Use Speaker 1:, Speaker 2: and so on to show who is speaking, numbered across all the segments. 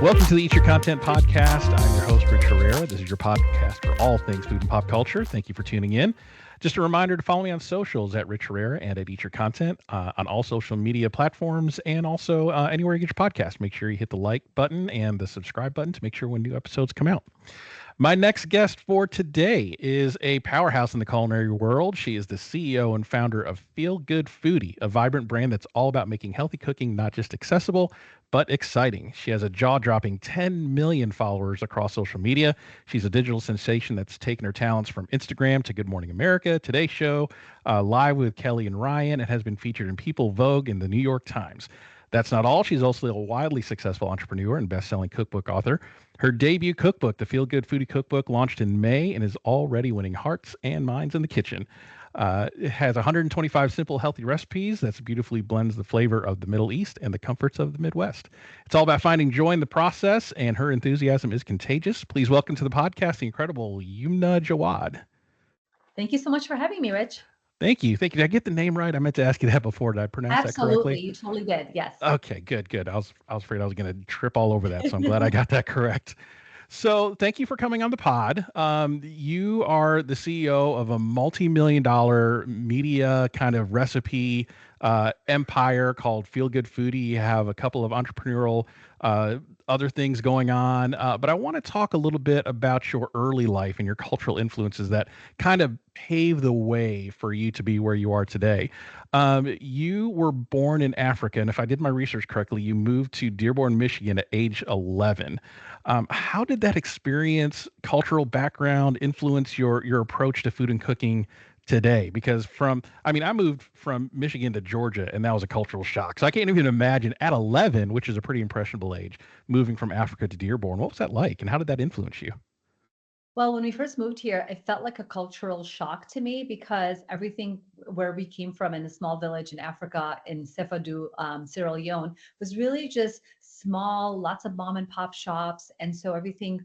Speaker 1: Welcome to the Eat Your Content podcast. I'm your host, Rich Herrera. This is your podcast for all things food and pop culture. Thank you for tuning in. Just a reminder to follow me on socials at Rich Herrera and at Eat Your Content on all social media platforms and also anywhere you get your podcast. Make sure you hit the like button and the subscribe button to make sure when new episodes come out. My next guest for today is a powerhouse in the culinary world. She is the CEO and founder of Feel Good Foodie, a vibrant brand that's all about making healthy cooking not just accessible, but exciting. She has a jaw-dropping 10 million followers across social media. She's a digital sensation that's taken her talents from Instagram to Good Morning America, Today Show, Live with Kelly and Ryan, and has been featured in People, Vogue, and the New York Times. That's not all. She's also a wildly successful entrepreneur and best-selling cookbook author. Her debut cookbook, the Feel Good Foodie Cookbook, launched in May and is already winning hearts and minds in the kitchen. It has 125 simple, healthy recipes that beautifully blends the flavor of the Middle East and the comforts of the Midwest. It's all about finding joy in the process, and her enthusiasm is contagious. Please welcome to the podcast the incredible Yumna Jawad.
Speaker 2: Thank you so much for having me, Rich.
Speaker 1: Thank you. Thank you. Did I get the name right? I meant to ask you that before. Did I pronounce that correctly?
Speaker 2: Absolutely. You totally did. Yes.
Speaker 1: Okay, good. I was afraid I was going to trip all over that, so I'm glad I got that correct. So thank you for coming on the pod. You are the CEO of a multi-million dollar media kind of recipe empire called Feel Good Foodie. You have a couple of entrepreneurial other things going on. But I want to talk a little bit about your early life and your cultural influences that kind of paved the way for you to be where you are today. You were born in Africa, and if I did my research correctly, you moved to Dearborn, Michigan at age 11. How did that experience, cultural background, influence your approach to food and cooking today? Because I moved from Michigan to Georgia, and that was a cultural shock. So I can't even imagine at 11, which is a pretty impressionable age, moving from Africa to Dearborn. What was that like, and how did that influence you?
Speaker 2: Well, when we first moved here, it felt like a cultural shock to me because everything where we came from in a small village in Africa in Sefadu, Sierra Leone, was really just small, lots of mom and pop shops. And so everything,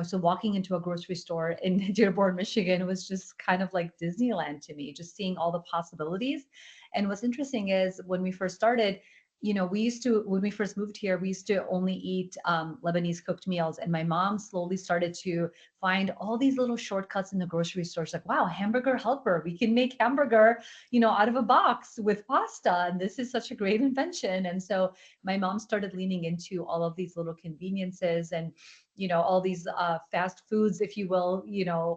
Speaker 2: so walking into a grocery store in Dearborn, Michigan was just kind of like Disneyland to me, just seeing all the possibilities. And what's interesting is when we first started, when we first moved here, we used to only eat Lebanese cooked meals. And my mom slowly started to find all these little shortcuts in the grocery stores. Like, wow, hamburger helper. We can make hamburger, out of a box with pasta. And this is such a great invention. And so my mom started leaning into all of these little conveniences and, all these fast foods, if you will,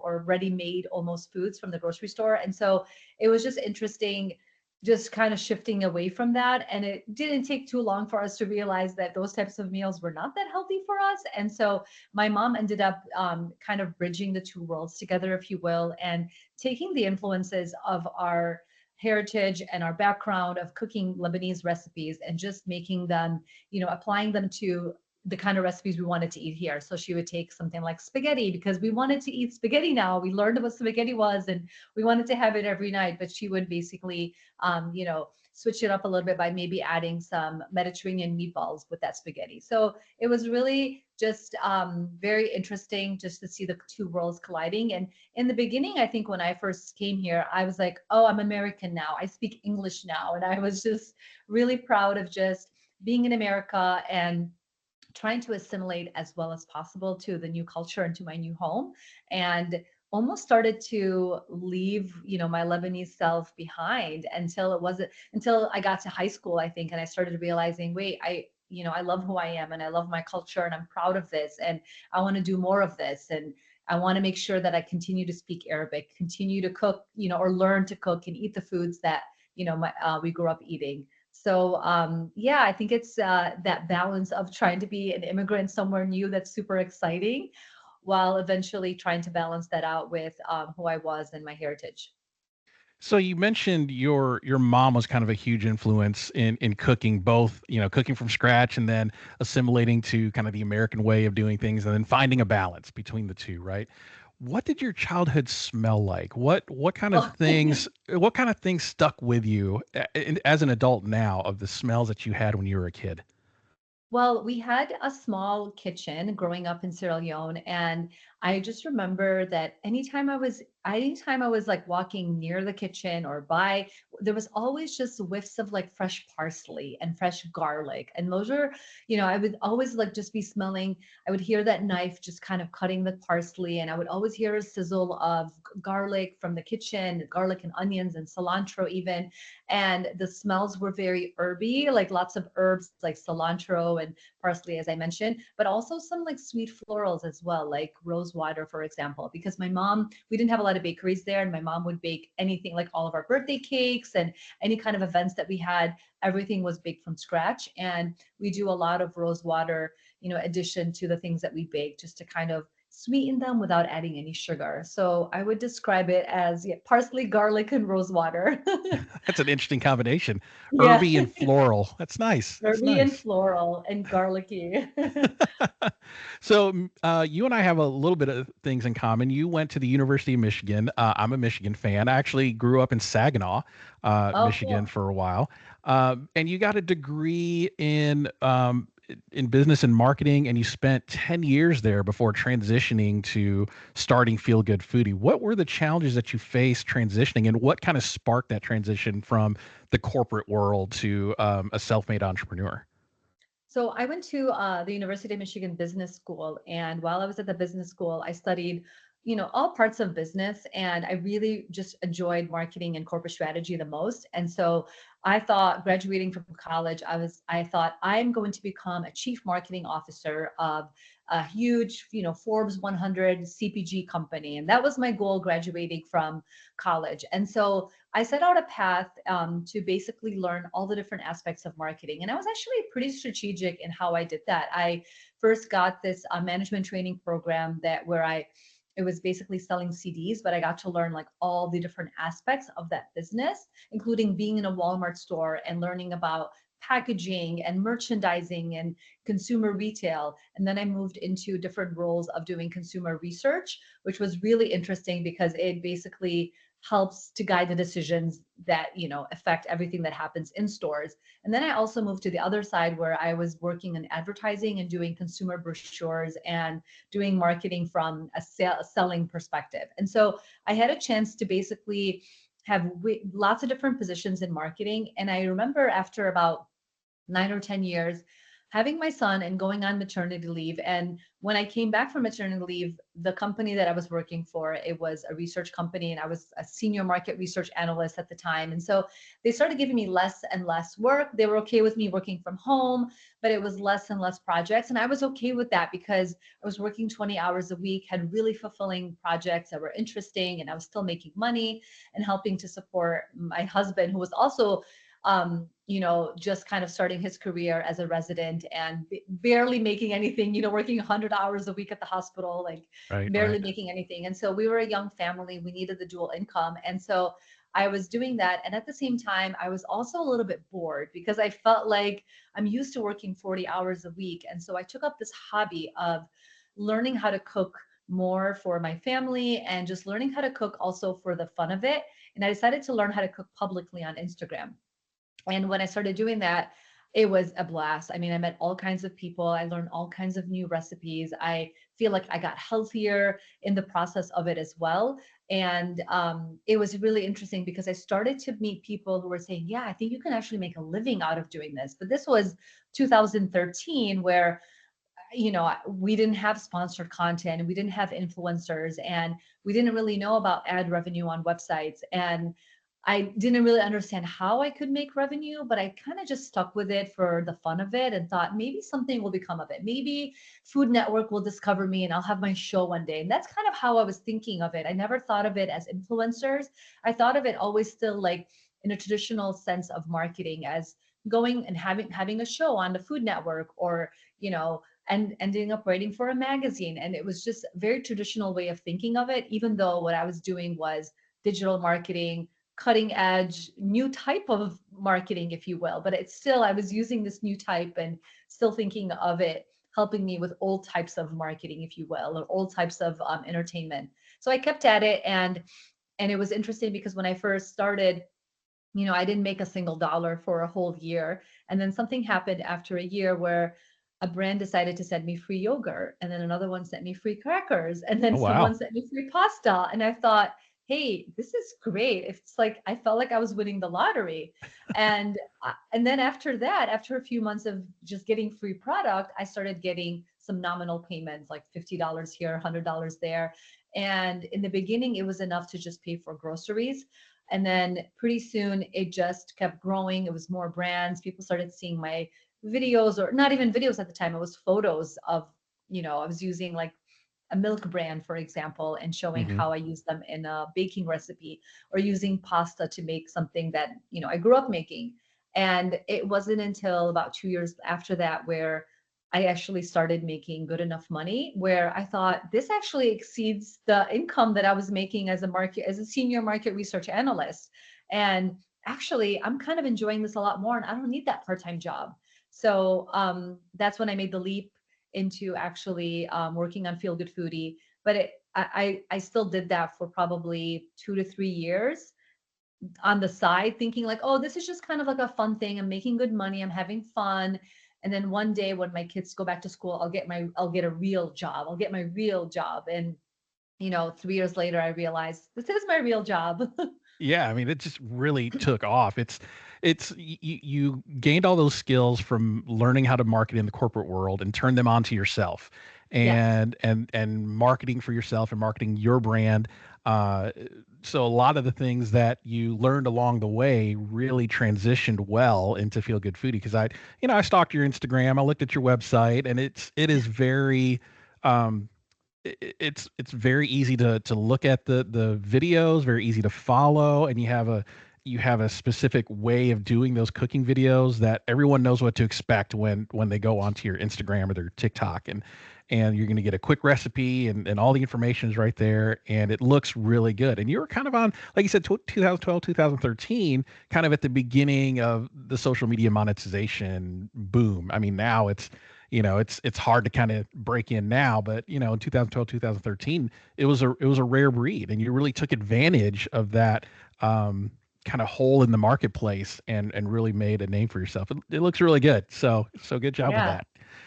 Speaker 2: or ready-made almost foods from the grocery store. And so it was just interesting just kind of shifting away from that. And it didn't take too long for us to realize that those types of meals were not that healthy for us. And so my mom ended up kind of bridging the two worlds together, if you will, and taking the influences of our heritage and our background of cooking Lebanese recipes and just making them, applying them to the kind of recipes we wanted to eat here. So she would take something like spaghetti because we wanted to eat spaghetti now. We learned what spaghetti was and we wanted to have it every night. But she would basically, switch it up a little bit by maybe adding some Mediterranean meatballs with that spaghetti. So it was really just very interesting just to see the two worlds colliding. And in the beginning, I think when I first came here, I was like, oh, I'm American now. I speak English now. And I was just really proud of just being in America and trying to assimilate as well as possible to the new culture and to my new home, and almost started to leave my Lebanese self behind until I got to high school, I think, and I started realizing, wait, I love who I am and I love my culture and I'm proud of this and I want to do more of this, and I want to make sure that I continue to speak Arabic, continue to cook, or learn to cook and eat the foods that we grew up eating. So yeah, I think it's that balance of trying to be an immigrant somewhere new that's super exciting, while eventually trying to balance that out with who I was and my heritage.
Speaker 1: So you mentioned your mom was kind of a huge influence in cooking, both, cooking from scratch and then assimilating to kind of the American way of doing things and then finding a balance between the two, right? What did your childhood smell like?
Speaker 2: Oh,
Speaker 1: What kind of things stuck with you as an adult now of the smells that you had when you were a kid?
Speaker 2: well, we had a small kitchen growing up in Sierra Leone, and I just remember that anytime I was like walking near the kitchen or by, there was always just whiffs of like fresh parsley and fresh garlic. And those are, I would always like just be smelling, I would hear that knife just kind of cutting the parsley, and I would always hear a sizzle of garlic from the kitchen, garlic and onions and cilantro even. And the smells were very herby, like lots of herbs like cilantro and parsley, as I mentioned, but also some like sweet florals as well, like rose water, for example, because my mom, we didn't have a lot of bakeries there, and my mom would bake anything, like all of our birthday cakes and any kind of events that we had, everything was baked from scratch. And we do a lot of rose water, addition to the things that we bake, just to kind of sweeten them without adding any sugar. So I would describe it as, yeah, parsley, garlic, and rose water.
Speaker 1: That's an interesting combination.
Speaker 2: Yeah,
Speaker 1: Herby and floral. That's nice. That's
Speaker 2: herby and
Speaker 1: nice.
Speaker 2: floral and garlicky.
Speaker 1: So you and I have a little bit of things in common. You went to the University of Michigan. I'm a Michigan fan. I actually grew up in Saginaw,
Speaker 2: Oh,
Speaker 1: Michigan,
Speaker 2: cool.
Speaker 1: for a while. And you got a degree in business and marketing, and you spent 10 years there before transitioning to starting Feel Good Foodie. What were the challenges that you faced transitioning, and what kind of sparked that transition from the corporate world to a self-made entrepreneur?
Speaker 2: So I went to the University of Michigan Business School, and while I was at the business school, I studied, all parts of business, and I really just enjoyed marketing and corporate strategy the most. And so I thought, graduating from college, I thought I'm going to become a chief marketing officer of a huge, Forbes 100 CPG company, and that was my goal graduating from college. And so I set out a path to basically learn all the different aspects of marketing. And I was actually pretty strategic in how I did that. I first got this management training program where it was basically selling CDs, but I got to learn like all the different aspects of that business, including being in a Walmart store and learning about packaging and merchandising and consumer retail. And then I moved into different roles of doing consumer research, which was really interesting because it basically helps to guide the decisions that affect everything that happens in stores. And then I also moved to the other side where I was working in advertising and doing consumer brochures and doing marketing from a selling perspective. And so I had a chance to basically have lots of different positions in marketing. And I remember after about 9 or 10 years having my son and going on maternity leave. And when I came back from maternity leave, the company that I was working for, it was a research company, and I was a senior market research analyst at the time. And so they started giving me less and less work. They were okay with me working from home, but it was less and less projects. And I was okay with that because I was working 20 hours a week, had really fulfilling projects that were interesting, and I was still making money and helping to support my husband, who was also just kind of starting his career as a resident and barely making anything, working 100 hours a week at the hospital, like
Speaker 1: Right,
Speaker 2: barely
Speaker 1: right.
Speaker 2: making anything. And so we were a young family. We needed the dual income. And so I was doing that. And at the same time, I was also a little bit bored because I felt like I'm used to working 40 hours a week. And so I took up this hobby of learning how to cook more for my family and just learning how to cook also for the fun of it. And I decided to learn how to cook publicly on Instagram. And when I started doing that, it was a blast. I mean, I met all kinds of people. I learned all kinds of new recipes. I feel like I got healthier in the process of it as well. And it was really interesting because I started to meet people who were saying, yeah, I think you can actually make a living out of doing this. But this was 2013, where we didn't have sponsored content, and we didn't have influencers, and we didn't really know about ad revenue on websites. And I didn't really understand how I could make revenue, but I kind of just stuck with it for the fun of it and thought maybe something will become of it. Maybe Food Network will discover me and I'll have my show one day. And that's kind of how I was thinking of it. I never thought of it as influencers. I thought of it always still like in a traditional sense of marketing, as going and having a show on the Food Network, or and ending up writing for a magazine. And it was just a very traditional way of thinking of it, even though what I was doing was digital marketing, cutting edge, new type of marketing, if you will. But it's still, I was using this new type and still thinking of it helping me with old types of marketing, if you will, or old types of entertainment. So I kept at it, and it was interesting because when I first started, I didn't make a single dollar for a whole year. And then something happened after a year where a brand decided to send me free yogurt, and then another one sent me free crackers, and then
Speaker 1: Oh,
Speaker 2: someone
Speaker 1: wow.
Speaker 2: sent me free pasta. And I thought, hey, this is great. It's like I felt like I was winning the lottery. And then after that, after a few months of just getting free product, I started getting some nominal payments, like $50 here, $100 there. And in the beginning, it was enough to just pay for groceries. And then pretty soon it just kept growing. It was more brands. People started seeing my videos, or not even videos at the time. It was photos of, I was using like a milk brand, for example, and showing
Speaker 1: Hmm.
Speaker 2: how I use them in a baking recipe, or using pasta to make something that, I grew up making. And it wasn't until about 2 years after that where I actually started making good enough money where I thought this actually exceeds the income that I was making as a senior market research analyst. And actually, I'm kind of enjoying this a lot more, and I don't need that part-time job. So that's when I made the leap into actually working on Feel Good Foodie. But I still did that for probably 2 to 3 years on the side, thinking like, oh, this is just kind of like a fun thing. I'm making good money. I'm having fun. And then one day when my kids go back to school, I'll get a real job. I'll get my real job. And 3 years later, I realized this is my real job.
Speaker 1: Yeah, I mean, it just really took off. You gained all those skills from learning how to market in the corporate world and turn them onto yourself,
Speaker 2: Yes.
Speaker 1: and marketing for yourself and marketing your brand. Uh, so a lot of the things that you learned along the way really transitioned well into Feel Good Foodie, because I stalked your Instagram, I looked at your website, and it is very um it's very easy to look at the videos, very easy to follow, and you have a specific way of doing those cooking videos that everyone knows what to expect when they go onto your Instagram or their TikTok, and you're going to get a quick recipe, and all the information is right there, and it looks really good. And you were kind of on, like you said, 2012, 2013, kind of at the beginning of the social media monetization boom. I mean, now it's hard to kind of break in now, but in 2012, 2013, it was a rare breed, and you really took advantage of that kind of hole in the marketplace, and really made a name for yourself. It looks really good. So good job with
Speaker 2: Yeah.
Speaker 1: that.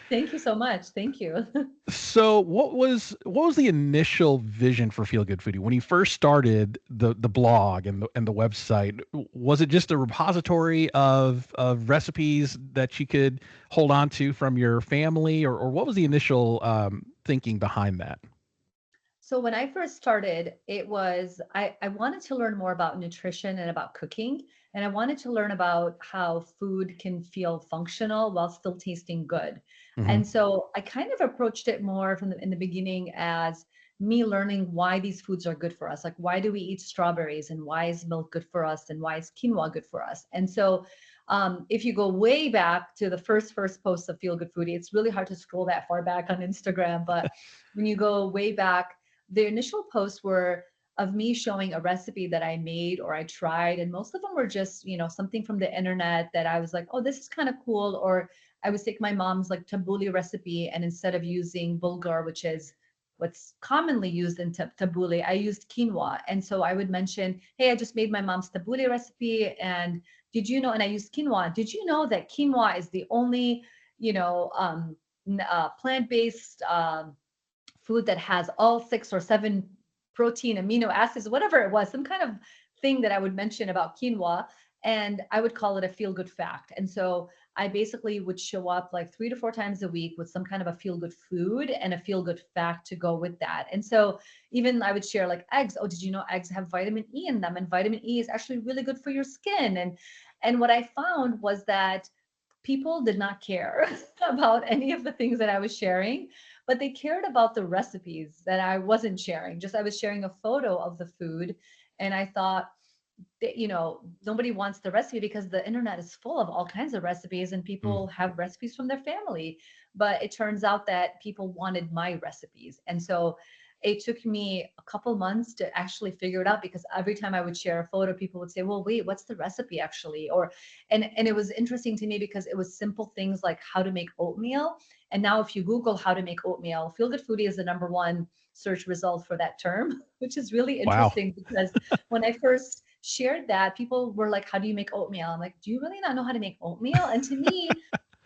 Speaker 2: Thank you so much. Thank you.
Speaker 1: So what was the initial vision for Feel Good Foodie when you first started the blog and the website? Was it just a repository of recipes that you could hold on to from your family, or what was the initial thinking behind that?
Speaker 2: So when I first started, I wanted to learn more about nutrition and about cooking. And I wanted to learn about how food can feel functional while still tasting good.
Speaker 1: Hmm.
Speaker 2: And so I kind of approached it more in the beginning as me learning why these foods are good for us. Like, why do we eat strawberries, and why is milk good for us, and why is quinoa good for us? And so if you go way back to the first post of Feel Good Foodie, it's really hard to scroll that far back on Instagram. But when you go way back, the initial posts were of me showing a recipe that I made or I tried. And most of them were just, something from the internet that I was like, oh, this is kind of cool. Or I would take my mom's like tabbouleh recipe, and instead of using bulgur, which is what's commonly used in tabbouleh, I used quinoa. And so I would mention, hey, I just made my mom's tabbouleh recipe. And did you know, and I used quinoa. Did you know that quinoa is the only, plant-based food that has all 6 or 7 protein amino acids, whatever it was, some kind of thing that I would mention about quinoa. And I would call it a feel good fact. And so I basically would show up like 3 to 4 times a week with some kind of a feel good food and a feel good fact to go with that. And so even I would share like eggs. Oh, did you know eggs have vitamin E in them? And vitamin E is actually really good for your skin. And what I found was that people did not care about any of the things that I was sharing, but they cared about the recipes that I wasn't sharing. Just I was sharing a photo of the food, and I thought that, nobody wants the recipe because the internet is full of all kinds of recipes and people have recipes from their family. But it turns out that people wanted my recipes. And so it took me a couple months to actually figure it out, because every time I would share a photo, people would say, well, wait, what's the recipe actually? And it was interesting to me because it was simple things like how to make oatmeal. And now if you Google how to make oatmeal, Feel Good Foodie is the number one search result for that term, which is really
Speaker 1: Wow.
Speaker 2: interesting because when I first shared that, people were like, how do you make oatmeal? I'm like, do you really not know how to make oatmeal? And to me,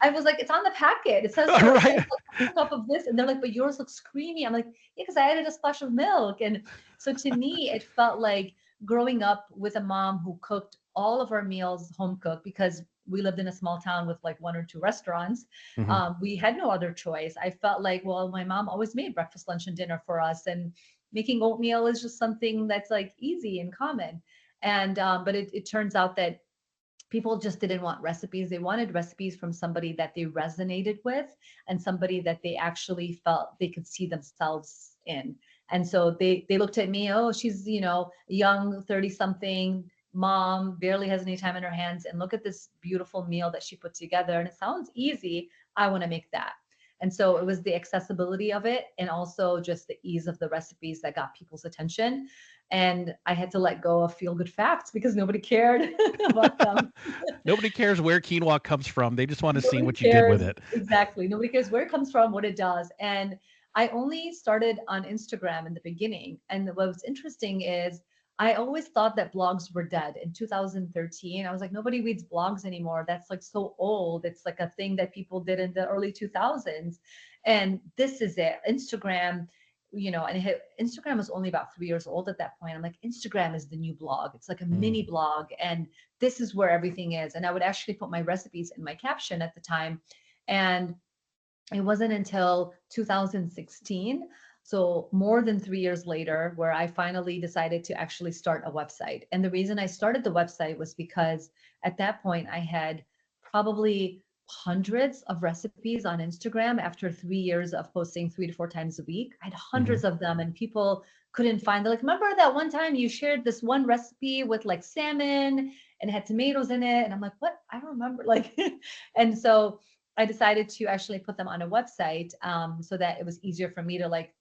Speaker 2: I was like, it's on the packet. It says for
Speaker 1: Right.
Speaker 2: a cup of this, and they're like, but yours looks creamy. I'm like, yeah, because I added a splash of milk. And so to me, it felt like growing up with a mom who cooked all of our meals home cooked because we lived in a small town with like one or two restaurants.
Speaker 1: Hmm.
Speaker 2: We had no other choice. I felt like, well, my mom always made breakfast, lunch, and dinner for us, and making oatmeal is just something that's like easy and common. And but it turns out that people just didn't want recipes. They wanted recipes from somebody that they resonated with and somebody that they actually felt they could see themselves in. And so they looked at me, oh, she's, young 30 something mom, barely has any time in her hands, and look at this beautiful meal that she put together and it sounds easy. I want to make that. And so it was the accessibility of it and also just the ease of the recipes that got people's attention. And I had to let go of feel good facts because nobody cared about them.
Speaker 1: Nobody cares where quinoa comes from. They just want to see
Speaker 2: Nobody
Speaker 1: what you did with
Speaker 2: cares.
Speaker 1: it.
Speaker 2: Exactly. Nobody cares where it comes from, what it does. And I only started on Instagram in the beginning. And what was interesting is I always thought that blogs were dead. In 2013, I was like, nobody reads blogs anymore. That's like so old. It's like a thing that people did in the early 2000s. And this is it. Instagram, Instagram was only about 3 years old at that point. I'm like, Instagram is the new blog. It's like a
Speaker 1: Mm.
Speaker 2: mini blog. And this is where everything is. And I would actually put my recipes in my caption at the time. And it wasn't until 2016, so more than 3 years later, where I finally decided to actually start a website. And the reason I started the website was because at that point I had probably hundreds of recipes on Instagram after 3 years of posting 3 to 4 times a week. I had
Speaker 1: Hmm.
Speaker 2: hundreds of them, and people couldn't find. They're like, remember that one time you shared this one recipe with like salmon and it had tomatoes in it? And I'm like, what? I don't remember. Like, and so I decided to actually put them on a website so that it was easier for me to like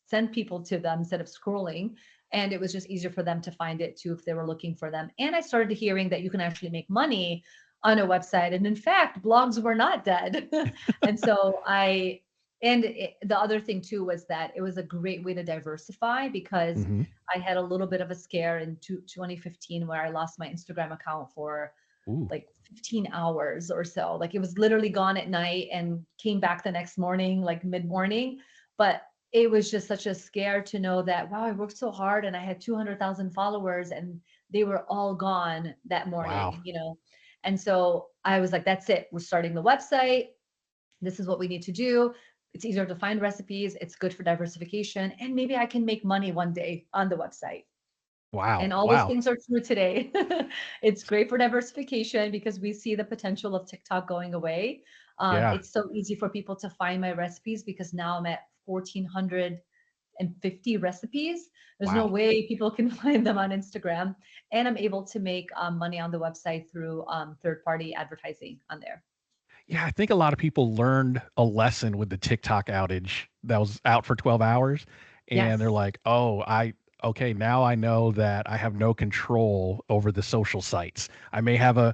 Speaker 2: send people to them instead of scrolling. And it was just easier for them to find it too if they were looking for them. And I started hearing that you can actually make money on a website. And in fact, blogs were not dead. And so the other thing too was that it was a great way to diversify because
Speaker 1: Hmm.
Speaker 2: I had a little bit of a scare in 2015 where I lost my Instagram account for
Speaker 1: Ooh,
Speaker 2: like 15 hours or so. Like it was literally gone at night and came back the next morning, like mid morning. But it was just such a scare to know that, wow, I worked so hard and I had 200,000 followers and they were all gone that
Speaker 1: wow.
Speaker 2: morning. And so I was like, that's it. We're starting the website. This is what we need to do. It's easier to find recipes. It's good for diversification. And maybe I can make money one day on the website.
Speaker 1: Wow.
Speaker 2: And all those
Speaker 1: Wow.
Speaker 2: things are true today. It's great for diversification because we see the potential of TikTok going away.
Speaker 1: Yeah.
Speaker 2: It's so easy for people to find my recipes because now I'm at 1,450 recipes. There's no
Speaker 1: Wow.
Speaker 2: way people can find them on Instagram. And I'm able to make money on the website through third party advertising on there.
Speaker 1: Yeah, I think a lot of people learned a lesson with the TikTok outage that was out for 12 hours, and they're
Speaker 2: Yes,
Speaker 1: like, "Oh, okay, now I know that I have no control over the social sites. I may have a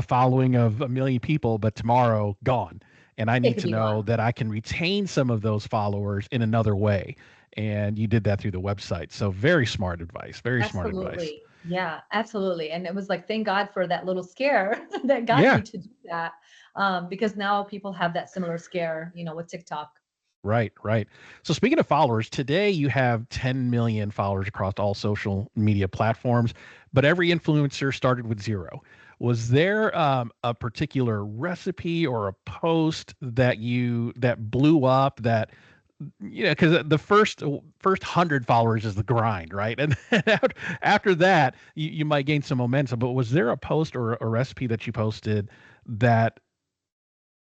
Speaker 1: following of a million people, but tomorrow gone. And I
Speaker 2: it
Speaker 1: need
Speaker 2: could
Speaker 1: to
Speaker 2: be
Speaker 1: know
Speaker 2: gone.
Speaker 1: that I can retain some of those followers in another way." And you did that through the website. So very smart advice. Very smart advice.
Speaker 2: Absolutely. Yeah, absolutely. And it was like, thank God for that little scare that got
Speaker 1: Yeah.
Speaker 2: me to do that. Because now people have that similar scare, with TikTok.
Speaker 1: Right, right. So speaking of followers, today you have 10 million followers across all social media platforms, but every influencer started with zero. Was there a particular recipe or a post that blew up that because the first 100 followers is the grind, right? And then after that, you might gain some momentum. But was there a post or a recipe that you posted that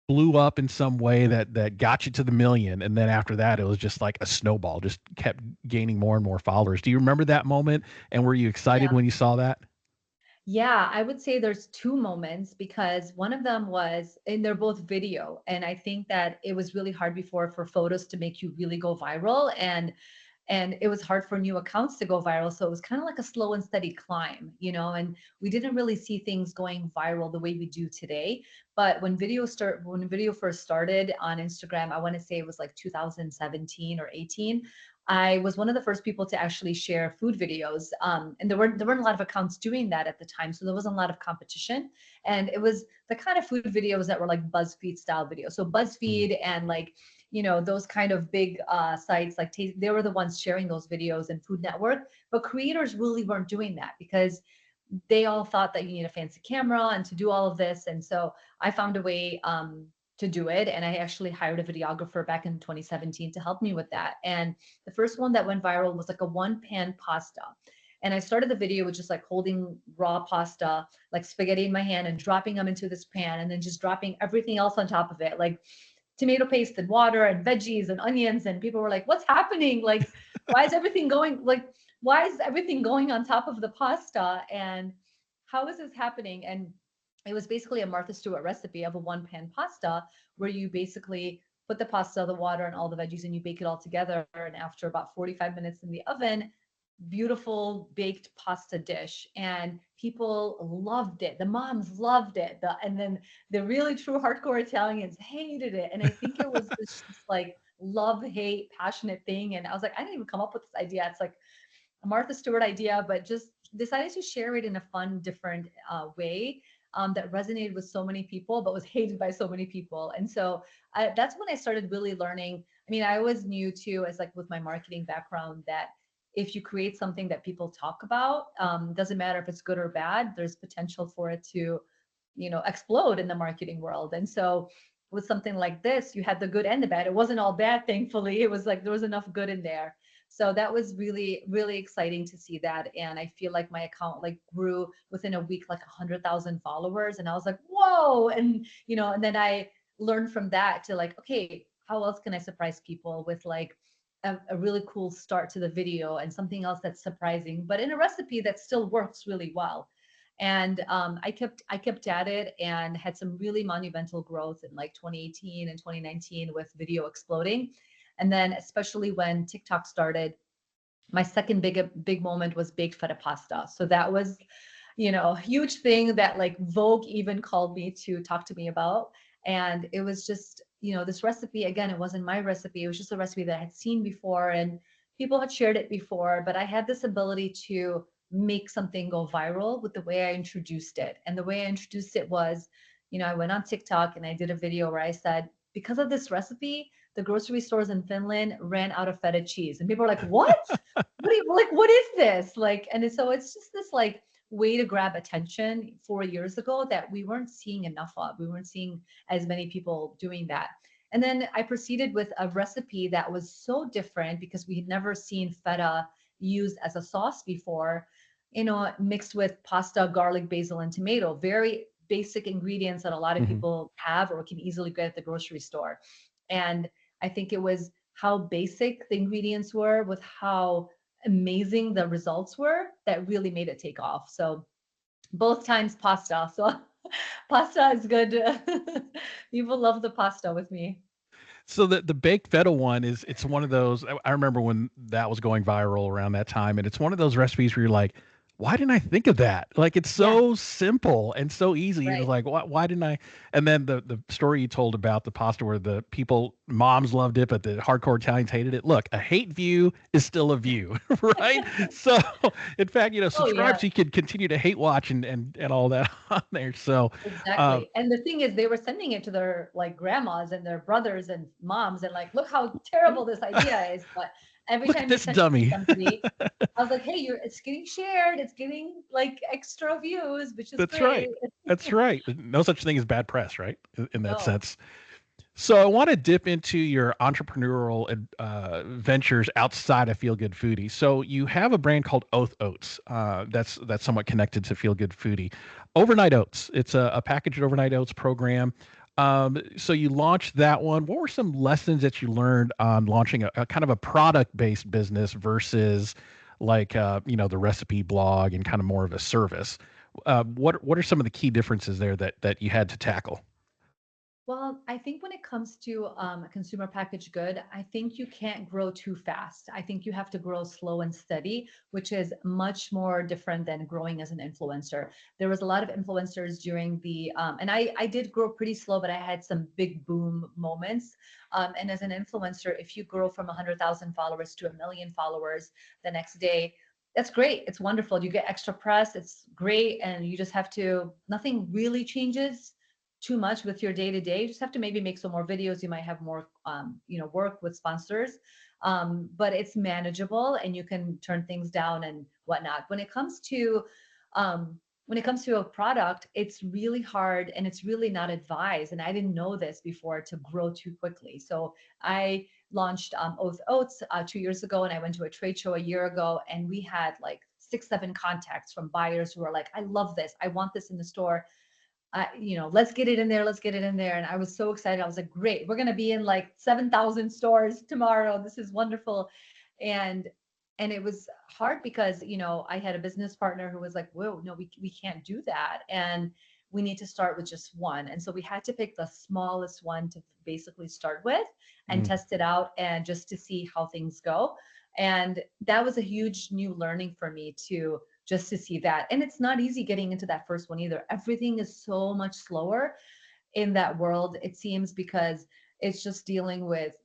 Speaker 1: blew up in some way that got you to the million, and then after that it was just like a snowball, just kept gaining more and more followers? Do you remember that moment, and were you excited
Speaker 2: Yeah.
Speaker 1: when you saw that?
Speaker 2: Yeah, I would say there's two moments because one of them was, and they're both video. And I think that it was really hard before for photos to make you really go viral. And it was hard for new accounts to go viral, so it was kind of like a slow and steady climb. And we didn't really see things going viral the way we do today. But when video first started on Instagram, I want to say it was like 2017 or 18. I was one of the first people to actually share food videos. And there weren't a lot of accounts doing that at the time. So there wasn't a lot of competition. And it was the kind of food videos that were like BuzzFeed style videos. So
Speaker 1: Mhm.
Speaker 2: BuzzFeed and like, those kind of big sites like they were the ones sharing those videos and Food Network. But creators really weren't doing that because they all thought that you need a fancy camera and to do all of this. And so I found a way to do it. And I actually hired a videographer back in 2017 to help me with that. And the first one that went viral was like a one pan pasta. And I started the video with just like holding raw pasta, like spaghetti in my hand and dropping them into this pan and then just dropping everything else on top of it, like tomato paste and water and veggies and onions. And people were like, what's happening? Like, why is everything going like why is everything going on top of the pasta? And how is this happening? And it was basically a Martha Stewart recipe of a one pan pasta where you basically put the pasta, the water, and all the veggies and you bake it all together. And after about 45 minutes in the oven, beautiful baked pasta dish, and people loved it. The moms loved it, and then the really true hardcore Italians hated it. And I think it was this just like love hate passionate thing. And I was like, I didn't even come up with this idea. It's like a Martha Stewart idea, but just decided to share it in a fun, different way. That resonated with so many people, but was hated by so many people. And so that's when I started really learning. I mean, I always knew too, as like with my marketing background, that if you create something that people talk about, doesn't matter if it's good or bad, there's potential for it to, explode in the marketing world. And so with something like this, you had the good and the bad. It wasn't all bad, thankfully. It was like there was enough good in there. So that was really, really exciting to see that. And I feel like my account like grew within a week, like 100,000 followers. And I was like, whoa. And then I learned from that to like, okay, how else can I surprise people with like a really cool start to the video and something else that's surprising, but in a recipe that still works really well. And I kept at it and had some really monumental growth in like 2018 and 2019 with video exploding. And then especially when TikTok started, my second big moment was baked feta pasta. So that was, a huge thing that like Vogue even called me to talk to me about. And it was just, this recipe, again, it wasn't my recipe. It was just a recipe that I had seen before and people had shared it before, but I had this ability to make something go viral with the way I introduced it. And the way I introduced it was, I went on TikTok and I did a video where I said, because of this recipe, the grocery stores in Finland ran out of feta cheese. And people are like, what? What, like, what is this? Like, and so it's just this like way to grab attention 4 years ago that we weren't seeing enough of. We weren't seeing as many people doing that. And then I proceeded with a recipe that was so different because we had never seen feta used as a sauce before, mixed with pasta, garlic, basil, and tomato. Very basic ingredients that a lot of
Speaker 1: Mhm.
Speaker 2: people have or can easily get at the grocery store. And I think it was how basic the ingredients were with how amazing the results were that really made it take off. So both times pasta. So pasta is good. People love the pasta with me.
Speaker 1: So the baked feta one is it's one of those I remember when that was going viral around that time, and it's one of those recipes where you're like, "Why didn't I think of that?" Like, it's
Speaker 2: Yeah,
Speaker 1: so simple and so easy. It's
Speaker 2: right.
Speaker 1: like, "Why didn't I?" And then the story you told about the pasta where the people moms loved it, but the hardcore Italians hated it. Look, a hate view is still a view, right? So, in fact,
Speaker 2: Oh
Speaker 1: subscribe
Speaker 2: yeah.
Speaker 1: so you can continue to hate watch and all that on there. So, uh,
Speaker 2: Exactly. And the thing is, they were sending it to their like grandmas and their brothers and moms, and like, look how terrible this idea is. But every
Speaker 1: look at
Speaker 2: time they
Speaker 1: this
Speaker 2: sent it to
Speaker 1: dummy.
Speaker 2: somebody, I was like, hey, it's getting shared, it's getting like extra views, which is
Speaker 1: That's
Speaker 2: great.
Speaker 1: right. That's right. No such thing as bad press, right? In that
Speaker 2: No.
Speaker 1: sense. So I want to dip into your entrepreneurial ventures outside of Feel Good Foodie. So you have a brand called Oath Oats. That's somewhat connected to Feel Good Foodie. Overnight Oats. It's a packaged overnight oats program. So you launched that one. What were some lessons that you learned on launching a kind of a product based business versus like the recipe blog and kind of more of a service? What are some of the key differences there that you had to tackle?
Speaker 2: Well, I think when it comes to a consumer packaged good, I think you can't grow too fast. I think you have to grow slow and steady, which is much more different than growing as an influencer. There was a lot of influencers during and I did grow pretty slow, but I had some big boom moments. And as an influencer, if you grow from 100,000 followers to a million followers the next day, that's great. It's wonderful. You get extra press. It's great. And you just have to, nothing really changes too much with your day to day. You just have to maybe make some more videos. You might have more, work with sponsors, but it's manageable and you can turn things down and whatnot. When it comes to a product, it's really hard and it's really not advised. And I didn't know this before to grow too quickly. So I launched Oath Oats 2 years ago, and I went to a trade show a year ago, and we had like 6, 7 contacts from buyers who were like, "I love this. I want this in the store. Let's get it in there. Let's get it in there." And I was so excited. I was like, great, we're going to be in like 7,000 stores tomorrow. This is wonderful. And, and it was hard because, I had a business partner who was like, whoa, no, we can't do that. And we need to start with just one. And so we had to pick the smallest one to basically start with and
Speaker 1: Mm,
Speaker 2: test it out and just to see how things go. And that was a huge new learning for me too, just to see that. And it's not easy getting into that first one either. Everything is so much slower in that world, it seems, because it's just dealing with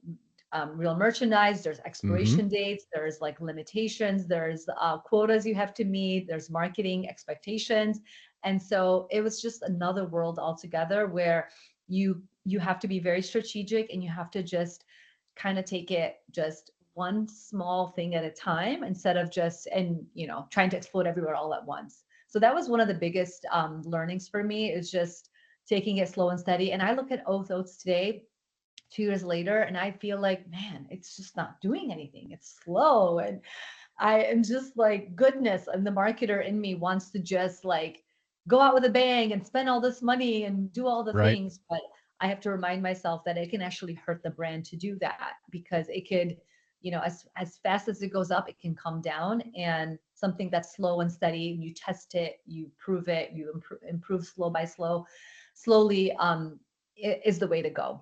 Speaker 2: real merchandise. There's
Speaker 1: hmm.
Speaker 2: expiration dates, there's like limitations, there's quotas you have to meet, there's marketing expectations. And so it was just another world altogether where you have to be very strategic and you have to just kind of take it just one small thing at a time instead of just and trying to explode everywhere all at once. So that was one of the biggest learnings for me, is just taking it slow and steady. And I look at Oath Oats today, 2 years later, and I feel like, man, it's just not doing anything. It's slow. And I am just like, goodness. And the marketer in me wants to just like go out with a bang and spend all this money and do all the
Speaker 1: Right.
Speaker 2: things. But I have to remind myself that it can actually hurt the brand to do that, because it could, as fast as it goes up, it can come down. And something that's slow and steady, you test it, you prove it, you improve slow by slowly, is the way to go.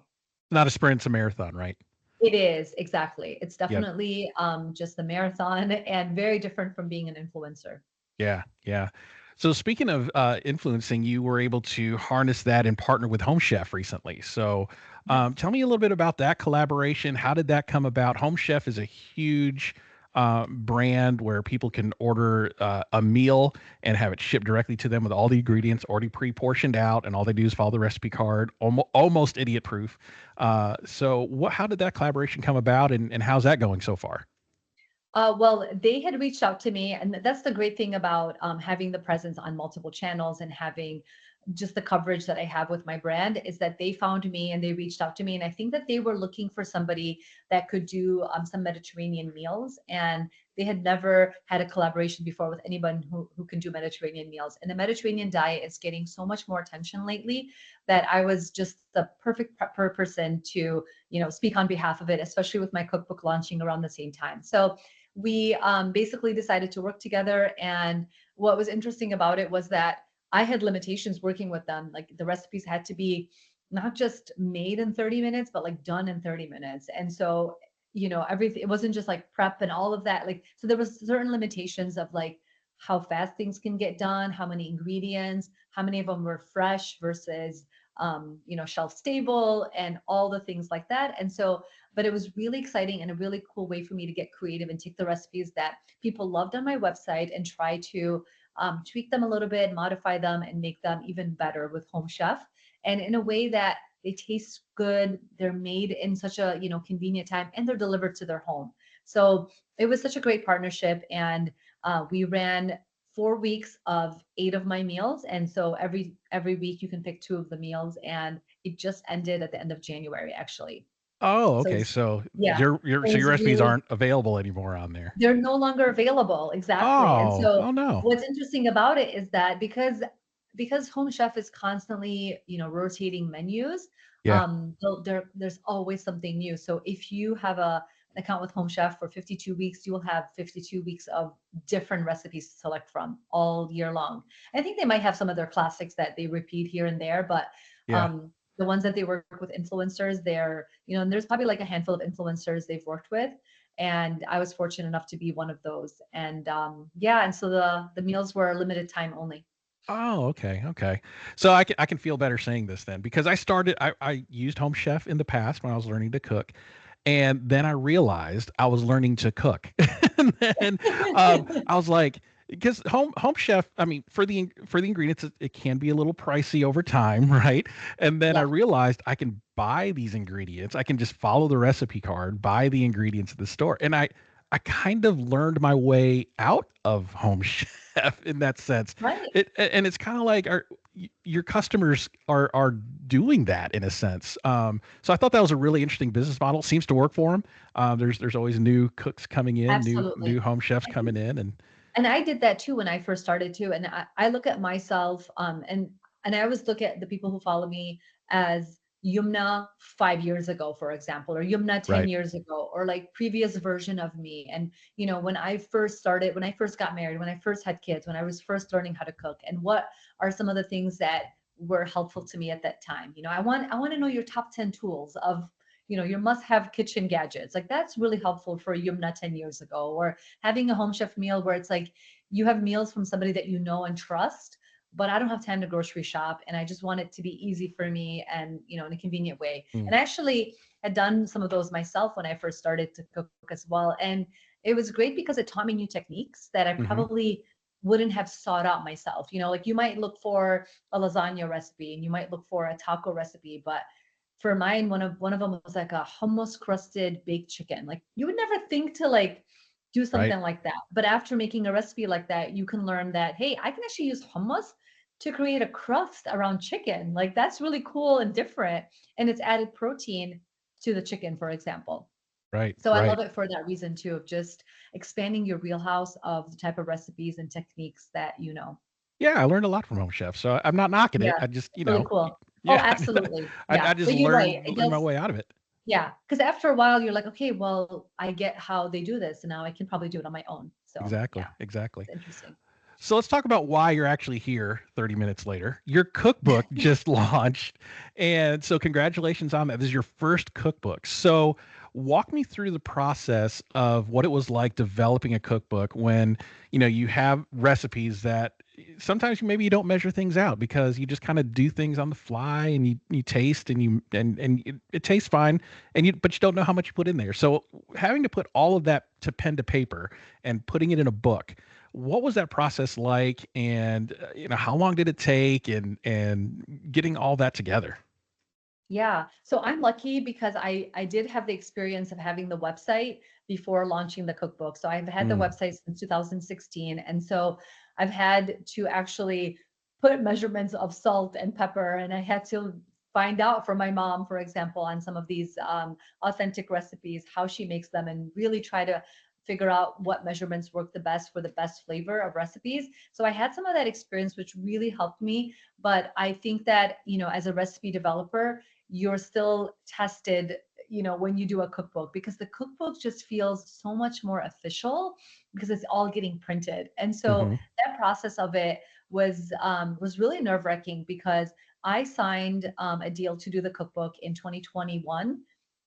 Speaker 1: Not a sprint, it's a marathon, right?
Speaker 2: It is, exactly. It's
Speaker 1: Yep.
Speaker 2: definitely just a marathon and very different from being an influencer.
Speaker 1: Yeah, yeah. So speaking of influencing, you were able to harness that and partner with Home Chef recently. So
Speaker 2: Yes.
Speaker 1: tell me a little bit about that collaboration. How did that come about? Home Chef is a huge brand where people can order a meal and have it shipped directly to them with all the ingredients already pre-portioned out, and all they do is follow the recipe card, almost idiot proof. So how did that collaboration come about, and how's that going so far?
Speaker 2: Well, they had reached out to me, and that's the great thing about having the presence on multiple channels and having just the coverage that I have with my brand, is that they found me and they reached out to me. And I think that they were looking for somebody that could do some Mediterranean meals. And they had never had a collaboration before with anyone who can do Mediterranean meals. And the Mediterranean diet is getting so much more attention lately that I was just the perfect person to, speak on behalf of it, especially with my cookbook launching around the same time. So we basically decided to work together. And what was interesting about it was that I had limitations working with them. Like the recipes had to be not just made in 30 minutes, but like done in 30 minutes. And so, everything, it wasn't just like prep and all of that. Like, so there was certain limitations of like how fast things can get done, how many ingredients, how many of them were fresh versus, shelf stable, and all the things like that. And so, but it was really exciting and a really cool way for me to get creative and take the recipes that people loved on my website and try to tweak them a little bit, modify them, and make them even better with Home Chef, and in a way that they taste good. They're made in such a convenient time, and they're delivered to their home. So it was such a great partnership, and we ran 4 weeks of 8 of my meals, and so every week you can pick two of the meals, and it just ended at the end of January, actually.
Speaker 1: Oh,
Speaker 2: So
Speaker 1: okay. So
Speaker 2: yeah,
Speaker 1: your
Speaker 2: it
Speaker 1: so your
Speaker 2: was
Speaker 1: recipes
Speaker 2: really,
Speaker 1: aren't available anymore on there.
Speaker 2: they're no longer available. Exactly. And
Speaker 1: Oh,
Speaker 2: so
Speaker 1: oh no.
Speaker 2: what's interesting about it is that because Home Chef is constantly, rotating menus,
Speaker 1: Yeah.
Speaker 2: there's always something new. So if you have an account with Home Chef for 52 weeks, you will have 52 weeks of different recipes to select from all year long. I think they might have some of their classics that they repeat here and there, but
Speaker 1: Yeah.
Speaker 2: um the ones that they work with influencers, they're, and there's probably like a handful of influencers they've worked with. And I was fortunate enough to be one of those. And yeah, and so the meals were limited time only.
Speaker 1: Oh, okay, okay. So I can feel better saying this then because I used Home Chef in the past when I was learning to cook, and then I realized I was learning to cook, and then I was like, because Home Chef, I mean, for the ingredients, it can be a little pricey over time, right? And then I
Speaker 2: Yeah,
Speaker 1: realized I can buy these ingredients. I can just follow the recipe card, buy the ingredients at the store, and I kind of learned my way out of Home Chef in that sense.
Speaker 2: right.
Speaker 1: And it's kind of like your customers are doing that in a sense. So I thought that was a really interesting business model. Seems to work for them. There's always new cooks coming in, new
Speaker 2: Absolutely.
Speaker 1: home chefs coming in, and
Speaker 2: And I did that too when I first started too. And I look at myself, and I always look at the people who follow me as Yumna 5 years ago, for example, or Yumna 10
Speaker 1: right,
Speaker 2: years ago, or like previous version of me. And when I first started, when I first got married, when I first had kids, when I was first learning how to cook, and what are some of the things that were helpful to me at that time. I want to know your top 10 tools of your must-have kitchen gadgets. Like that's really helpful for Yumna 10 years ago, or having a home chef meal where it's like you have meals from somebody that you know and trust, but I don't have time to grocery shop and I just want it to be easy for me and in a convenient way.
Speaker 1: mm,
Speaker 2: And I actually had done some of those myself when I first started to cook as well. And it was great because it taught me new techniques that I
Speaker 1: hmm,
Speaker 2: probably wouldn't have sought out myself. Like you might look for a lasagna recipe and you might look for a taco recipe, but for mine, one of them was like a hummus crusted baked chicken. Like you would never think to like do
Speaker 1: right,
Speaker 2: something like that. But after making a recipe like that, you can learn that, hey, I can actually use hummus to create a crust around chicken. Like that's really cool and different. And it's added protein to the chicken, for example.
Speaker 1: right,
Speaker 2: So I
Speaker 1: right.
Speaker 2: love it for that reason too, of just expanding your wheelhouse of the type of recipes and techniques that you know.
Speaker 1: Yeah, I learned a lot from Home Chef, so I'm not knocking it.
Speaker 2: Yeah,
Speaker 1: I just,
Speaker 2: it's really cool. Oh,
Speaker 1: yeah,
Speaker 2: absolutely.
Speaker 1: I
Speaker 2: Yeah.
Speaker 1: just
Speaker 2: But you're right. It
Speaker 1: learned my
Speaker 2: does.
Speaker 1: way out of it.
Speaker 2: Yeah. Because after a while, you're like, okay, well, I get how they do this. And now I can probably do it on my own. So
Speaker 1: Exactly,
Speaker 2: yeah,
Speaker 1: exactly.
Speaker 2: it's interesting.
Speaker 1: So let's talk about why you're actually here 30 minutes later. Your cookbook just launched. And so congratulations on that. This is your first cookbook. So walk me through the process of what it was like developing a cookbook when, you have recipes that sometimes maybe you don't measure things out because you just kind of do things on the fly and you taste and it tastes fine and but you don't know how much you put in there. So having to put all of that to pen to paper and putting it in a book, what was that process like, and how long did it take, and getting all that together?
Speaker 2: Yeah. So I'm lucky because I did have the experience of having the website before launching the cookbook. So I've had the
Speaker 1: Mm,
Speaker 2: website since 2016. And so I've had to actually put measurements of salt and pepper. And I had to find out from my mom, for example, on some of these authentic recipes, how she makes them, and really try to figure out what measurements work the best for the best flavor of recipes. So I had some of that experience, which really helped me. But I think that, as a recipe developer, you're still tested when you do a cookbook, because the cookbook just feels so much more official because it's all getting printed. And so
Speaker 1: hmm.
Speaker 2: that process of it was really nerve-wracking because I signed a deal to do the cookbook in 2021.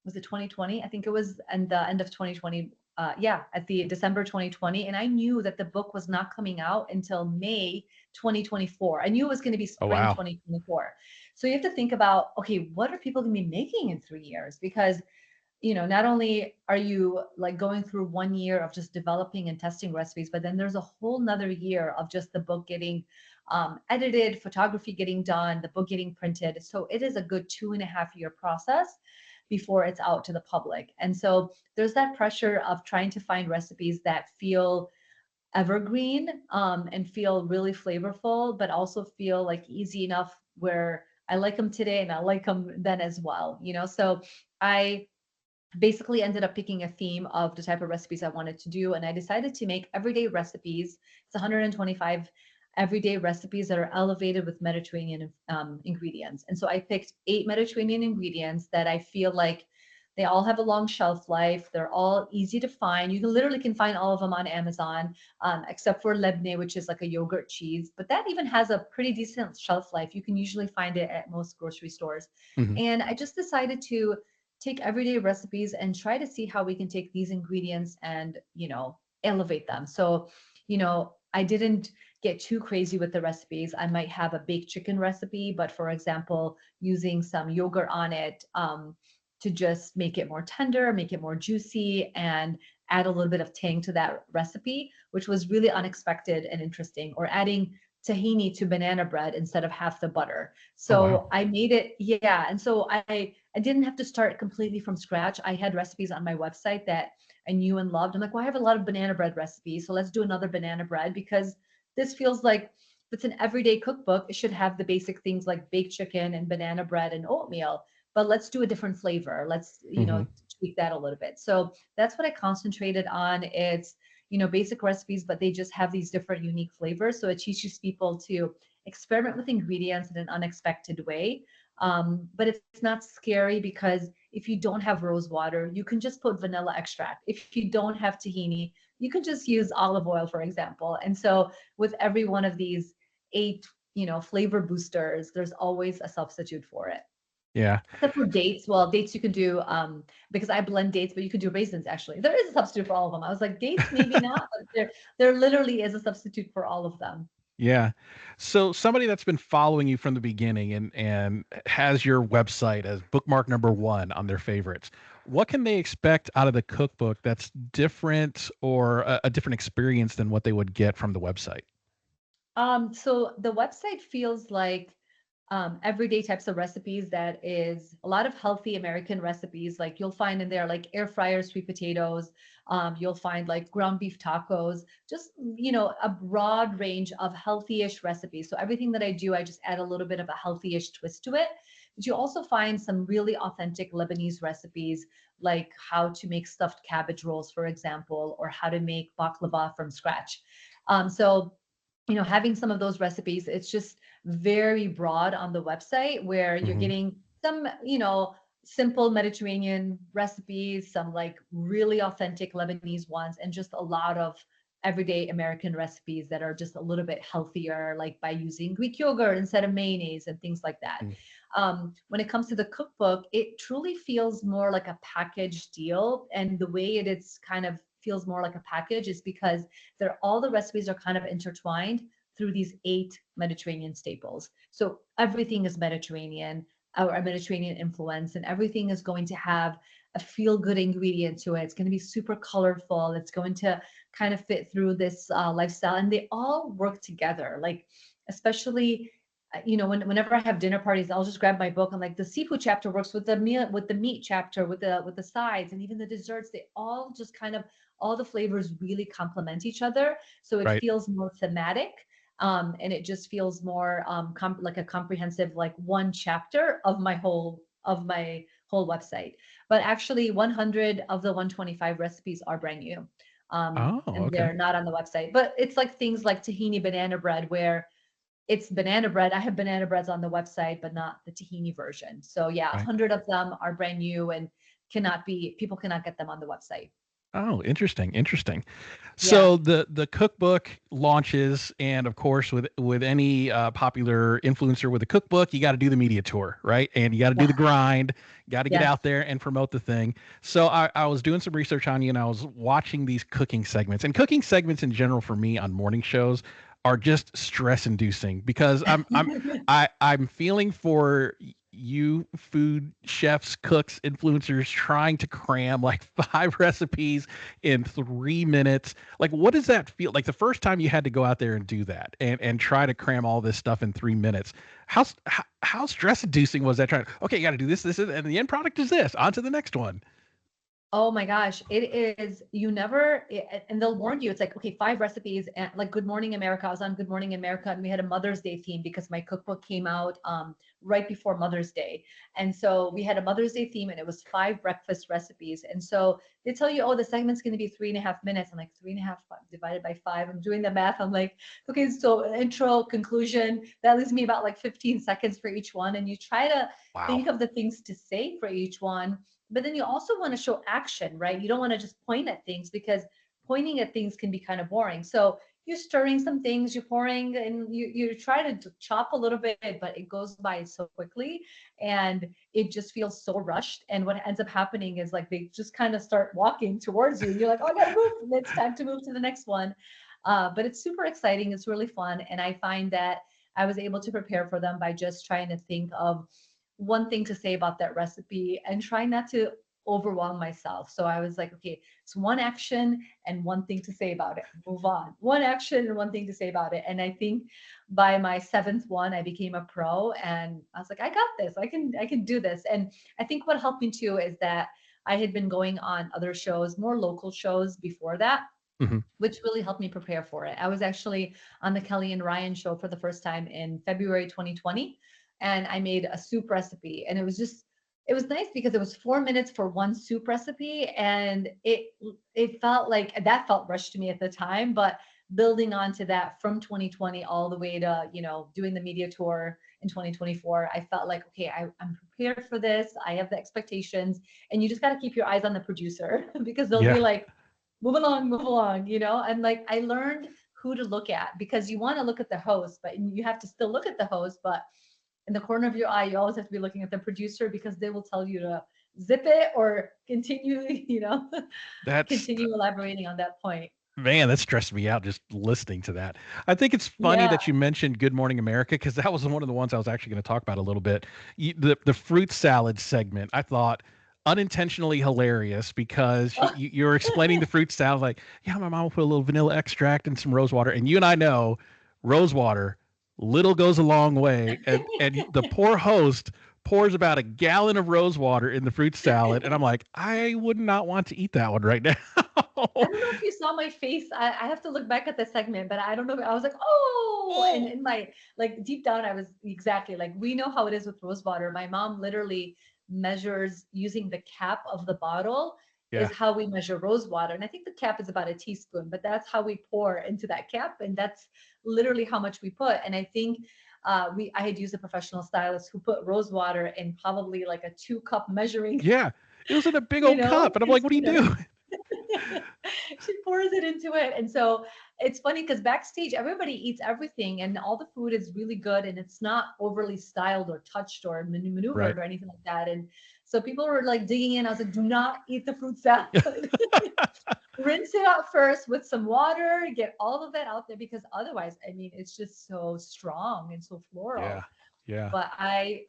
Speaker 2: Was it 2020? I think it was, and the end of 2020. Yeah, at the December 2020, and I knew that the book was not coming out until May 2024. I knew it was going to be
Speaker 1: Oh
Speaker 2: spring
Speaker 1: wow.
Speaker 2: 2024. So you have to think about, okay, what are people going to be making in 3 years? Because, not only are you like going through 1 year of just developing and testing recipes, but then there's a whole nother year of just the book getting edited, photography getting done, the book getting printed. So it is a good 2.5 year process before it's out to the public. And so there's that pressure of trying to find recipes that feel evergreen, and feel really flavorful, but also feel like easy enough where I like them today and I like them then as well. So I basically ended up picking a theme of the type of recipes I wanted to do. And I decided to make everyday recipes. It's 125 everyday recipes that are elevated with Mediterranean ingredients. And so I picked 8 Mediterranean ingredients that I feel like They all have a long shelf life. They're all easy to find. You can literally can find all of them on Amazon, except for Lebne, which is like a yogurt cheese. But that even has a pretty decent shelf life. You can usually find it at most grocery stores.
Speaker 1: Hmm.
Speaker 2: And I just decided to take everyday recipes and try to see how we can take these ingredients and, elevate them. So, I didn't get too crazy with the recipes. I might have a baked chicken recipe, but for example, using some yogurt on it, to just make it more tender, make it more juicy, and add a little bit of tang to that recipe, which was really unexpected and interesting. Or adding tahini to banana bread instead of half the butter.
Speaker 1: Oh, wow.
Speaker 2: So I made it, yeah. And so I didn't have to start completely from scratch. I had recipes on my website that I knew and loved. I'm like, well, I have a lot of banana bread recipes, so let's do another banana bread, because this feels like if it's an everyday cookbook, it should have the basic things like baked chicken and banana bread and oatmeal, but let's do a different flavor. Let's,
Speaker 1: Hmm.
Speaker 2: tweak that a little bit. So that's what I concentrated on. It's, basic recipes, but they just have these different unique flavors. So it teaches people to experiment with ingredients in an unexpected way. But it's not scary, because if you don't have rose water, you can just put vanilla extract. If you don't have tahini, you can just use olive oil, for example. And so with every one of these eight, flavor boosters, there's always a substitute for it.
Speaker 1: Yeah.
Speaker 2: Except for dates. Well, dates you can do, because I blend dates, but you could do raisins actually. There is a substitute for all of them. I was like, dates, maybe not, but there literally is a substitute for all of them.
Speaker 1: Yeah. So somebody that's been following you from the beginning and has your website as bookmark number one on their favorites, what can they expect out of the cookbook that's different or a different experience than what they would get from the website?
Speaker 2: So the website feels like everyday types of recipes. That is a lot of healthy American recipes. Like you'll find in there like air fryer sweet potatoes. You'll find like ground beef tacos. Just a broad range of healthy-ish recipes. So everything that I do, I just add a little bit of a healthy-ish twist to it. But you also find some really authentic Lebanese recipes, like how to make stuffed cabbage rolls, for example, or how to make baklava from scratch. So having some of those recipes, it's just very broad on the website, where you're
Speaker 1: Hmm.
Speaker 2: getting some, simple Mediterranean recipes, some like really authentic Lebanese ones, and just a lot of everyday American recipes that are just a little bit healthier, like by using Greek yogurt instead of mayonnaise and things like that. When it comes to the cookbook, it truly feels more like a package deal. And the way it's kind of feels more like a package is because all the recipes are kind of intertwined through these eight Mediterranean staples. So everything is Mediterranean, or a Mediterranean influence, and everything is going to have a feel good ingredient to it. It's going to be super colorful. It's going to kind of fit through this lifestyle, and they all work together. Like, especially, whenever I have dinner parties, I'll just grab my book. I'm like, the seafood chapter works with the meal, with the meat chapter, with the sides, and even the desserts. They all just kind of, all the flavors really complement each other. So it
Speaker 1: Right.
Speaker 2: feels more thematic. And it just feels more like a comprehensive, like one chapter of my whole website. But actually, 100 of the 125 recipes are brand new,
Speaker 1: Oh,
Speaker 2: and
Speaker 1: okay.
Speaker 2: they're not on the website. But it's like things like tahini banana bread, where it's banana bread. I have banana breads on the website, but not the tahini version. So yeah,
Speaker 1: Right.
Speaker 2: 100 of them are brand new and people cannot get them on the website.
Speaker 1: Oh, interesting, interesting.
Speaker 2: Yeah.
Speaker 1: So the cookbook launches, and of course, with any popular influencer with a cookbook, you got to do the media tour, right? And you got to do
Speaker 2: Yeah.
Speaker 1: the grind, got to get
Speaker 2: Yes.
Speaker 1: out there and promote the thing. So I was doing some research on you, and I was watching these cooking segments, and cooking segments in general for me on morning shows are just stress inducing because I'm feeling for you food chefs, cooks, influencers trying to cram like five recipes in 3 minutes. Like, what does that feel like the first time you had to go out there and do that and try to cram all this stuff in 3 minutes? How stress inducing was that? Trying, okay, you got to do this, and the end product is this. On to the next one.
Speaker 2: Oh my gosh, it is. And they'll warn you. It's like, okay, five recipes, and like Good Morning America. I was on Good Morning America, and we had a Mother's Day theme because my cookbook came out right before Mother's Day, and so we had a Mother's Day theme, and it was five breakfast recipes. And so they tell you, oh, the segment's going to be 3.5 minutes. I'm like, three and a half divided by five. I'm doing the math. I'm like, okay, so intro, conclusion, that leaves me about like 15 seconds for each one, and you try to
Speaker 1: Wow.
Speaker 2: think of the things to say for each one, but then you also want to show action, right? You don't want to just point at things because pointing at things can be kind of boring. So you're stirring some things, you're pouring, and you try to chop a little bit, but it goes by so quickly, and it just feels so rushed. And what ends up happening is like they just kind of start walking towards you, and you're like, oh, I gotta move. And it's time to move to the next one. But it's super exciting. It's really fun, and I find that I was able to prepare for them by just trying to think of one thing to say about that recipe and try not to overwhelm myself. So I was like, okay, it's one action and one thing to say about it. Move on. One action and one thing to say about it. And I think by my seventh one, I became a pro, and I was like, I got this. I can do this. And I think what helped me too is that I had been going on other shows, more local shows before that,
Speaker 1: Hmm.
Speaker 2: which really helped me prepare for it. I was actually on the Kelly and Ryan show for the first time in February 2020, and I made a soup recipe, and it was nice because it was 4 minutes for one soup recipe, and it felt like that felt rushed to me at the time, but building onto that from 2020 all the way to doing the media tour in 2024, I felt like okay, I'm prepared for this. I have the expectations, and you just got to keep your eyes on the producer because they'll be
Speaker 1: Yeah.
Speaker 2: like, move along, and like I learned who to look at because you want to look at the host, but you have to still look at the host, but in the corner of your eye, you always have to be looking at the producer because they will tell you to zip it or continue,
Speaker 1: That's
Speaker 2: continue elaborating on that point.
Speaker 1: Man, that stressed me out just listening to that. I think it's funny
Speaker 2: Yeah.
Speaker 1: that you mentioned Good Morning America because that was one of the ones I was actually going to talk about a little bit. The fruit salad segment, I thought unintentionally hilarious because you're explaining the fruit salad like, yeah, my mom will put a little vanilla extract and some rose water, and you and I know rose water little goes a long way, and the poor host pours about a gallon of rose water in the fruit salad, and I'm like, I would not want to eat that one right now.
Speaker 2: I don't know if you saw my face. I have to look back at the segment, but I don't know. I was like, oh, and
Speaker 1: Oh,
Speaker 2: in my like deep down, I was exactly like we know how it is with rose water. My mom literally measures using the cap of the bottle is
Speaker 1: yeah.
Speaker 2: how we measure rose water. And I think the cap is about a teaspoon, but that's how we pour into that cap, and that's literally how much we put. And I think I had used a professional stylist who put rose water in probably like a 2 cup measuring,
Speaker 1: Yeah, it was in a big old cup, and I'm like, "What do you
Speaker 2: container.
Speaker 1: do?"
Speaker 2: She pours it into it. And so it's funny because backstage, everybody eats everything and all the food is really good and it's not overly styled or touched or
Speaker 1: Right.
Speaker 2: maneuvered or anything like that. And so people were like digging in. I was like, do not eat the fruit salad. Rinse it out first with some water, get all of that out there because otherwise, I mean, it's just so strong and so
Speaker 1: Yeah,
Speaker 2: floral.
Speaker 1: yeah.
Speaker 2: But I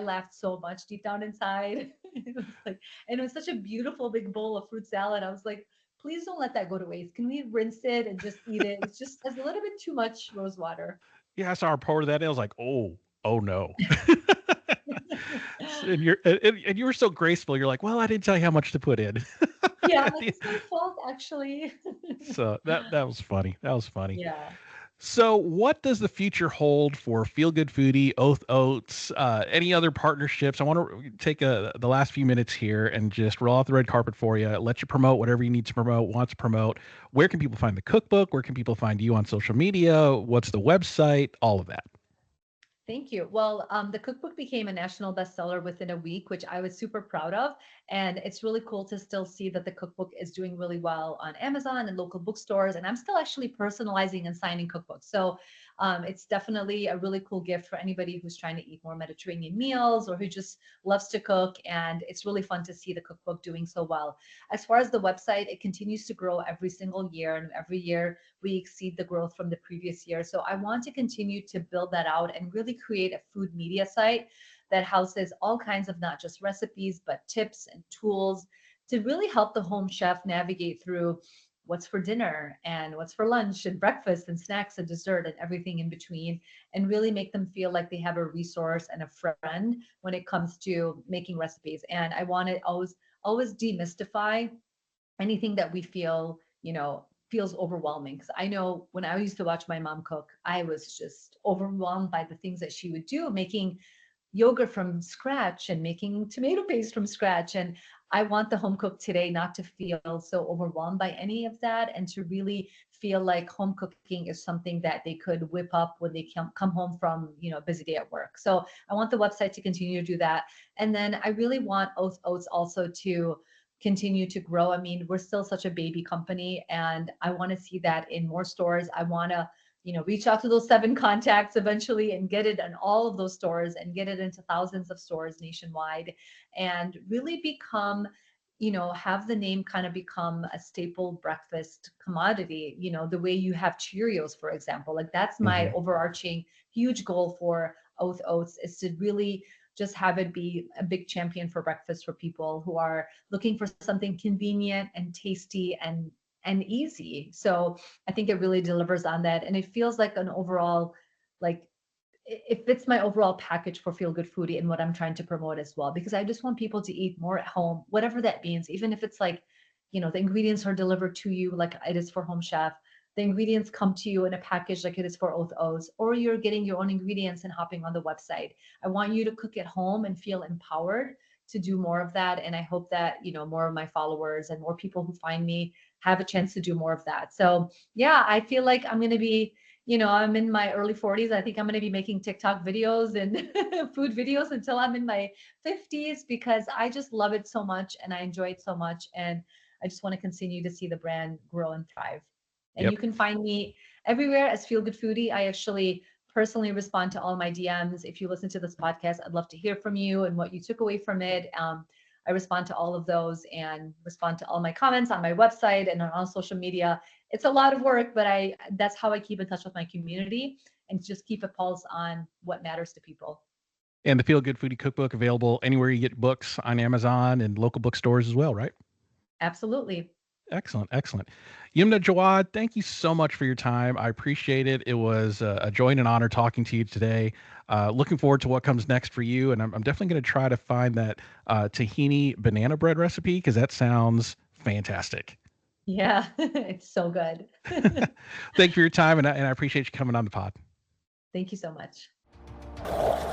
Speaker 2: laughed so much deep down inside. It was like, and it was such a beautiful big bowl of fruit salad. I was like, please don't let that go to waste. Can we rinse it and just eat it? It's just has a little bit too much rose water.
Speaker 1: Yeah, I saw her pour that, and I was like, "Oh, oh no." And you were so graceful, you're like, "Well, I didn't tell you how much to put in."
Speaker 2: Yeah, I'm like, it's my fault actually.
Speaker 1: So that was funny. That was funny.
Speaker 2: Yeah.
Speaker 1: So, what does the future hold for Feel Good Foodie, Oath Oats, any other partnerships? I want to take the last few minutes here and just roll out the red carpet for you. Let you promote whatever you need to promote, want to promote. Where can people find the cookbook? Where can people find you on social media? What's the website? All of that.
Speaker 2: Thank you. Well, the cookbook became a national bestseller within a week, which I was super proud of. And it's really cool to still see that the cookbook is doing really well on Amazon and local bookstores. And I'm still actually personalizing and signing cookbooks. So it's definitely a really cool gift for anybody who's trying to eat more Mediterranean meals or who just loves to cook. And it's really fun to see the cookbook doing so well. As far as the website, it continues to grow every single year. And every year we exceed the growth from the previous year. So I want to continue to build that out and really create a food media site that houses all kinds of not just recipes, but tips and tools to really help the home chef navigate through what's for dinner and what's for lunch and breakfast and snacks and dessert and everything in between, and really make them feel like they have a resource and a friend when it comes to making recipes. And I want to always demystify anything that we feel, feels overwhelming. Because I know when I used to watch my mom cook, I was just overwhelmed by the things that she would do, making yogurt from scratch and making tomato paste from scratch. And I want the home cook today not to feel so overwhelmed by any of that, and to really feel like home cooking is something that they could whip up when they come home from, a busy day at work. So I want the website to continue to do that. And then I really want Oats also to continue to grow. I mean, we're still such a baby company, and I want to see that in more stores. I want to, reach out to those 7 contacts eventually and get it in all of those stores and get it into thousands of stores nationwide, and really become, have the name kind of become a staple breakfast commodity, the way you have Cheerios, for example. Like, that's my
Speaker 1: Hmm.
Speaker 2: overarching huge goal for Oats, is to really just have it be a big champion for breakfast for people who are looking for something convenient and tasty and easy. So I think it really delivers on that, and it feels like an overall, like, it fits my overall package for Feel Good Foodie and what I'm trying to promote as well, because I just want people to eat more at home, whatever that means. Even if it's like, the ingredients are delivered to you like it is for Home Chef, the ingredients come to you in a package like it is for Oath Oats, or you're getting your own ingredients and hopping on the website. I want you to cook at home and feel empowered to do more of that. And I hope that, more of my followers and more people who find me have a chance to do more of that. So yeah, I feel like I'm going to be, I'm in my early 40s. I think I'm going to be making TikTok videos and food videos until I'm in my 50s, because I just love it so much and I enjoy it so much. And I just want to continue to see the brand grow and thrive. And
Speaker 1: Yep.
Speaker 2: you can find me everywhere as Feel Good Foodie. I actually personally respond to all my DMs. If you listen to this podcast, I'd love to hear from you and what you took away from it. I respond to all of those and respond to all my comments on my website and on all social media. It's a lot of work, but that's how I keep in touch with my community and just keep a pulse on what matters to people.
Speaker 1: And the Feel Good Foodie Cookbook available anywhere you get books, on Amazon and local bookstores as well, right?
Speaker 2: Absolutely.
Speaker 1: Excellent, excellent. Yumna, Jawad, thank you so much for your time. I appreciate it. It was a joy and an honor talking to you today. Looking forward to what comes next for you, and I'm definitely going to try to find that tahini banana bread recipe because that sounds fantastic.
Speaker 2: Yeah, it's so good.
Speaker 1: Thank you for your time, and I appreciate you coming on the pod.
Speaker 2: Thank you so much.